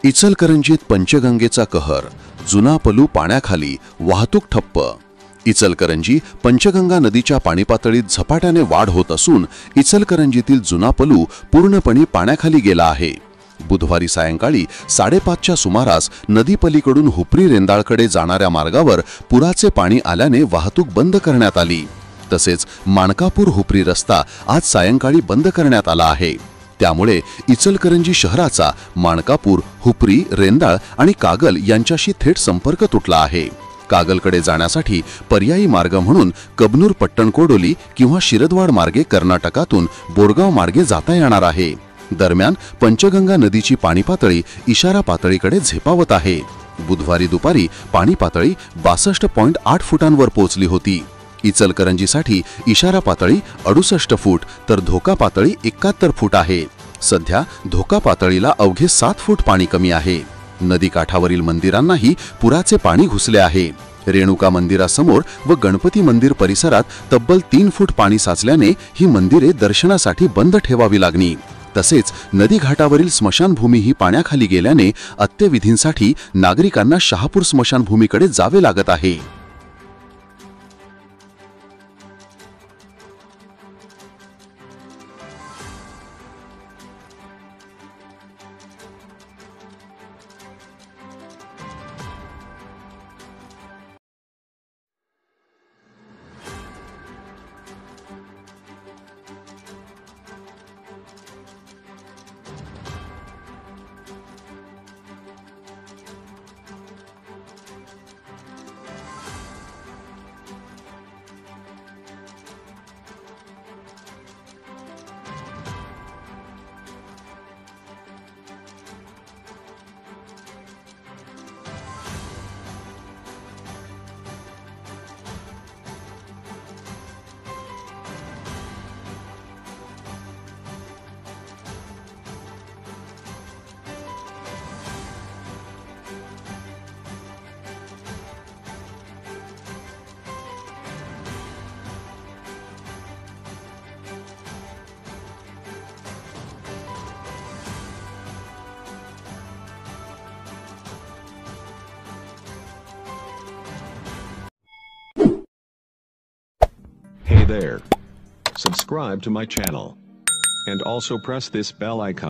इचलकरंजीत पंचगंगेचा कहर, जुना पलू पाण्याखाली, वाहतूक ठप्प। इचलकरंजी पंचगंगा नदीच्या पाणीपातळीत झपाट्याने वाढ होत असून इचलकरंजीतील जुना पलू पूर्णपणे पाण्याखाली गेला आहे। बुधवारी सायंकाळी 5:30च्या सुमारास नदीपलीकडून हुपरी रेंदाळकडे जाणाऱ्या मार्गावर पुराचे पाणी आल्याने वाहतूक बंद करण्यात आली। तसेच माणकापूर हुपरी रस्ता आज सायंकाळी बंद करण्यात आला आहे। त्यामुळे इचलकरंजी शहराचा माणकापूर, हुपरी, रेंदाळ आणि कागल यांच्याशी थेट संपर्क तुटला आहे। कागलकडे जाण्यासाठी पर्यायी मार्ग म्हणून कबनूर पट्टणकोडोली किंवा शिरदवाड मार्गे कर्नाटकातून बोरगाव मार्गे जाता येणार आहे। दरम्यान पंचगंगा नदीची पाणी पातळी इशारा पातळीकडे झेपावत आहे। बुधवारी दुपारी पाणी पातळी 62.8 फुटांवर पोहोचली होती। इचलकरंजीसाठी इशारा पातळी 68 फूट तर धोका पातळी 71 फूट आहे। सध्या धोका पातळीला अवघे 7 फूट पाणी कमी आहे। नदी काठावरील मंदिरांनाही पुराचे पाणी घुसले आहे। रेणुका मंदिरासमोर व गणपती मंदिर परिसरात तब्बल 3 फूट पाणी साचल्याने ही मंदिरे दर्शनासाठी बंद ठेवावी लागली। तसेच नदी घाटावरील स्मशानभूमी ही पाण्याखाली गेल्याने अंत्यविधींसाठी नागरिकांना शहापूर स्मशानभूमीकडे जावे लागत आहे। Hey there. Subscribe to my channel. And also press this bell icon.